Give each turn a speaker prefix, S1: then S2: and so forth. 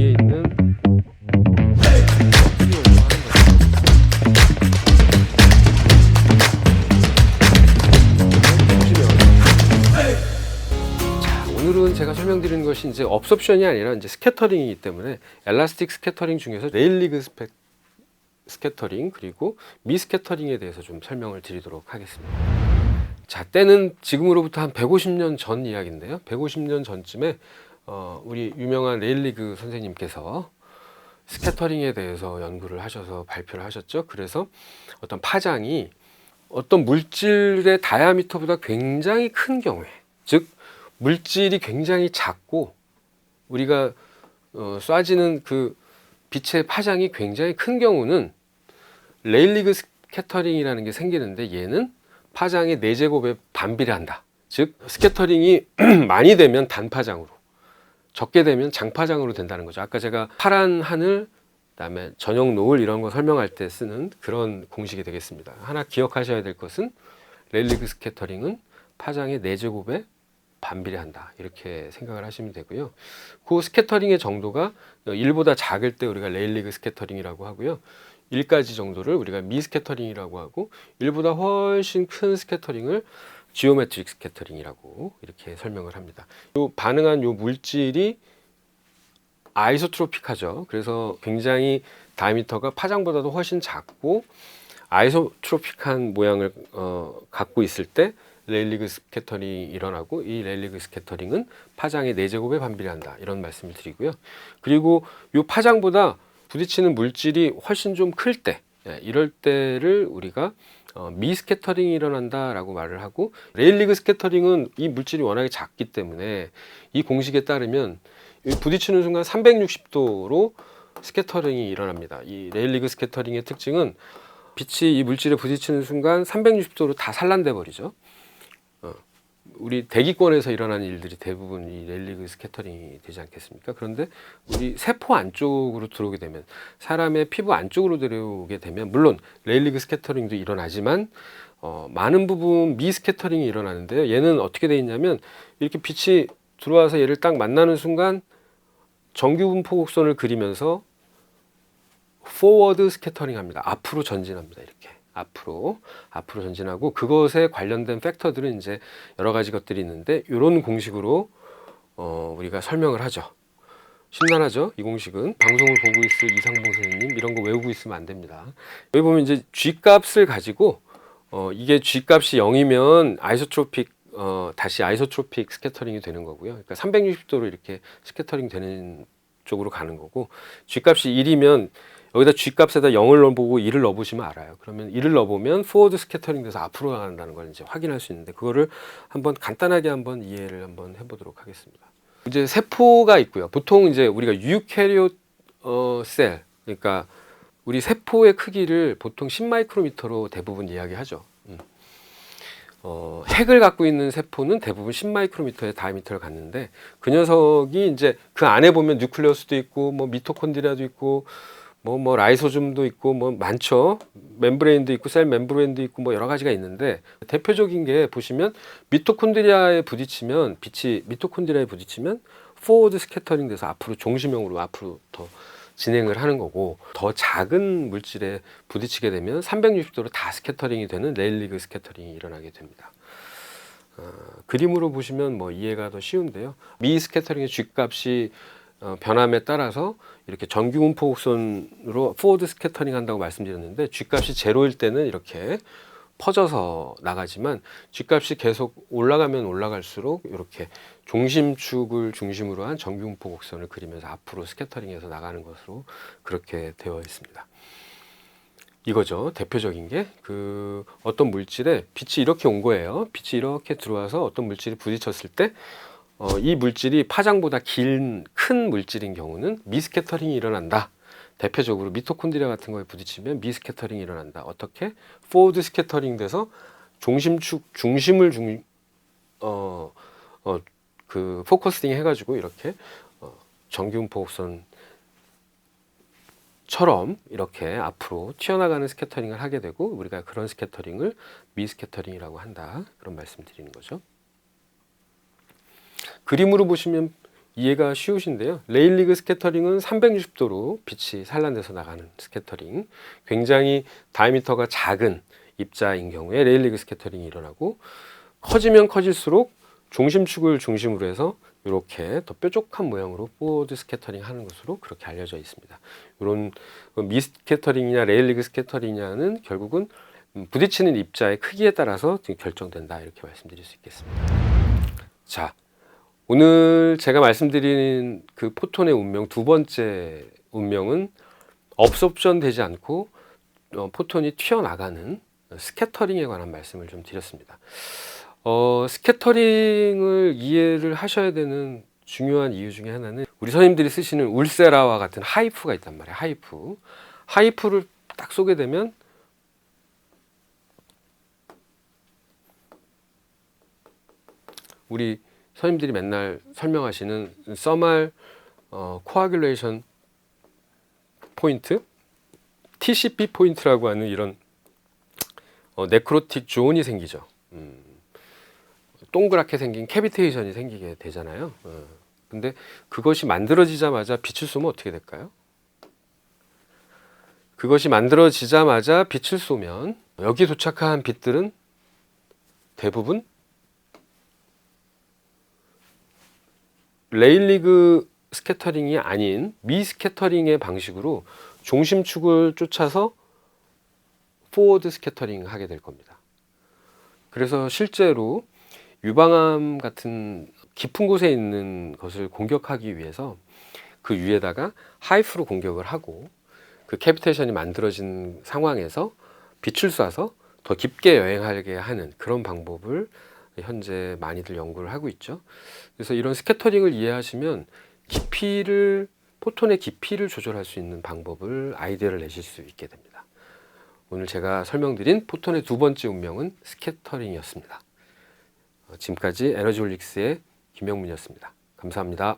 S1: 여기에 있는 오늘은 제가 설명드리는 것이 이제 업섭션이 아니라 이제 스캐터링이기 때문에 엘라스틱 스캐터링 중에서 레일리그 스캐터링 그리고 미스캐터링에 대해서 좀 설명을 드리도록 하겠습니다. 자, 때는 지금으로부터 한 150년 전 이야기인데요. 150년 전쯤에 우리 유명한 레일리그 선생님께서 스캐터링에 대해서 연구를 하셔서 발표를 하셨죠. 그래서 어떤 파장이 어떤 물질의 다이아미터보다 굉장히 큰 경우에, 즉 물질이 굉장히 작고 우리가 쏴지는 그 빛의 파장이 굉장히 큰 경우는 레일리그 스캐터링이라는 게 생기는데, 얘는 파장의 4제곱에 반비례한다. 즉 스캐터링이 많이 되면 단파장으로, 적게 되면 장파장으로 된다는 거죠. 아까 제가 파란 하늘, 그다음에 저녁 노을 이런 거 설명할 때 쓰는 그런 공식이 되겠습니다. 하나 기억하셔야 될 것은 레일리그 스캐터링은 파장의 4제곱에 반비례한다, 이렇게 생각을 하시면 되고요. 그 스캐터링의 정도가 1보다 작을 때 우리가 레일리그 스캐터링이라고 하고요. 1까지 정도를 우리가 미스캐터링이라고 하고, 1보다 훨씬 큰 스캐터링을 지오메트릭 스캐터링이라고 이렇게 설명을 합니다. 요 반응한 요 물질이 아이소트로픽하죠. 그래서 굉장히 다이미터가 파장보다도 훨씬 작고 아이소트로픽한 모양을 갖고 있을 때 레일리그 스캐터링이 일어나고, 이 레일리그 스캐터링은 파장의 4제곱에 반비례한다, 이런 말씀을 드리고요. 그리고 이 파장보다 부딪히는 물질이 훨씬 좀 클 때, 이럴 때를 우리가 미스캐터링이 일어난다라고 말을 하고, 레일리그 스캐터링은 이 물질이 워낙에 작기 때문에 이 공식에 따르면 부딪히는 순간 360도로 스캐터링이 일어납니다. 이 레일리그 스캐터링의 특징은 빛이 이 물질에 부딪히는 순간 360도로 다 산란돼 버리죠. 우리 대기권에서 일어나는 일들이 대부분 이 레일리그 스캐터링이 되지 않겠습니까? 그런데 우리 세포 안쪽으로 들어오게 되면, 사람의 피부 안쪽으로 들어오게 되면, 물론 레일리그 스캐터링도 일어나지만 많은 부분 미스캐터링이 일어나는데요. 얘는 어떻게 돼 있냐면, 이렇게 빛이 들어와서 얘를 딱 만나는 순간 정규분포 곡선을 그리면서 포워드 스캐터링 합니다. 앞으로 전진합니다. 이렇게 앞으로 전진하고, 그것에 관련된 팩터들은 이제 여러 가지 것들이 있는데, 이런 공식으로 우리가 설명을 하죠. 심란하죠? 이 공식은 방송을 보고 있을 이상봉 선생님, 이런 거 외우고 있으면 안 됩니다. 여기 보면 이제 G 값을 가지고 이게 G 값이 0이면 아이소트로픽 다시 아이소트로픽 스캐터링이 되는 거고요. 그러니까 360도로 이렇게 스캐터링 되는 쪽으로 가는 거고, G 값이 1이면 여기다 G 값에다 0을 넣어보고 1을 넣어보시면 알아요. 그러면 1을 넣어보면 포워드 스캐터링 돼서 앞으로 가는다는 걸 이제 확인할 수 있는데, 그거를 한번 간단하게 한번 이해를 한번 해보도록 하겠습니다. 이제 세포가 있고요. 보통 이제 우리가 유캐리오트 셀, 그러니까 우리 세포의 크기를 보통 10마이크로미터로 대부분 이야기하죠. 핵을 갖고 있는 세포는 대부분 10마이크로미터의 다이미터를 갖는데, 그 녀석이 이제 그 안에 보면 뉴클레우스도 있고, 뭐 미토콘드리아도 있고, 뭐 라이소즘도 있고, 뭐 많죠. 멤브레인도 있고, 셀 멤브레인도 있고, 뭐 여러 가지가 있는데, 대표적인 게 보시면 미토콘드리아에 부딪히면, 빛이 미토콘드리아에 부딪히면 포워드 스캐터링 돼서 앞으로 종심형으로 앞으로 더 진행을 하는 거고, 더 작은 물질에 부딪히게 되면 360도로 다 스캐터링이 되는 레일리그 스캐터링이 일어나게 됩니다. 그림으로 보시면 뭐 이해가 더 쉬운데요. 미 스캐터링의 G 값이 변함에 따라서 이렇게 정규분포 곡선으로 포워드 스캐터링 한다고 말씀드렸는데, G 값이 제로일 때는 이렇게 퍼져서 나가지만, G 값이 계속 올라가면 올라갈수록 이렇게 중심축을 중심으로 한 정규분포 곡선을 그리면서 앞으로 스캐터링해서 나가는 것으로 그렇게 되어 있습니다. 이거죠. 대표적인 게 그 어떤 물질에 빛이 이렇게 온 거예요. 빛이 이렇게 들어와서 어떤 물질이 부딪혔을 때 이 물질이 파장보다 큰 물질인 경우는 미스캐터링이 일어난다. 대표적으로 미토콘드리아 같은 거에 부딪히면 미스캐터링이 일어난다. 어떻게? 포워드 스캐터링 돼서 중심축 중심을 그 포커싱 해가지고 이렇게 정규분포 곡선처럼 이렇게 앞으로 튀어나가는 스캐터링을 하게 되고, 우리가 그런 스캐터링을 미스캐터링이라고 한다, 그런 말씀 드리는 거죠. 그림으로 보시면 이해가 쉬우신데요. 레일리그 스캐터링은 360도로 빛이 산란돼서 나가는 스캐터링, 굉장히 다이미터가 작은 입자인 경우에 레일리그 스캐터링이 일어나고, 커지면 커질수록 중심축을 중심으로 해서 이렇게 더 뾰족한 모양으로 포워드 스캐터링 하는 것으로 그렇게 알려져 있습니다. 이런 미 스캐터링이냐 레일리그 스캐터링이냐는 결국은 부딪히는 입자의 크기에 따라서 결정된다, 이렇게 말씀드릴 수 있겠습니다. 자, 오늘 제가 말씀드린 그 포톤의 운명, 두 번째 운명은 업소프션 되지 않고 포톤이 튀어나가는 스캐터링에 관한 말씀을 좀 드렸습니다. 스캐터링을 이해를 하셔야 되는 중요한 이유 중에 하나는 우리 선생님들이 쓰시는 울세라와 같은 하이프가 있단 말이에요. 하이프를 딱 쏘게 되면 우리 선생님들이 맨날 설명하시는 서말 코아귤레이션 포인트, TCP 포인트라고 하는 이런 네크로틱 존이 생기죠. 동그랗게 생긴 캐비테이션이 생기게 되잖아요. 근데 그것이 만들어지자마자 빛을 쏘면 어떻게 될까요? 그것이 만들어지자마자 빛을 쏘면 여기 도착한 빛들은 대부분 레일리그 스캐터링이 아닌 미 스캐터링의 방식으로 중심축을 쫓아서 포워드 스캐터링 하게 될 겁니다. 그래서 실제로 유방암 같은 깊은 곳에 있는 것을 공격하기 위해서 그 위에다가 하이프로 공격을 하고, 그 캐비테이션이 만들어진 상황에서 빛을 쏴서 더 깊게 여행하게 하는 그런 방법을 현재 많이들 연구를 하고 있죠. 그래서 이런 스캐터링을 이해하시면 포톤의 깊이를 조절할 수 있는 방법을 아이디어를 내실 수 있게 됩니다. 오늘 제가 설명드린 포톤의 두 번째 운명은 스캐터링이었습니다. 지금까지 에너지홀릭스의 김영문이었습니다. 감사합니다.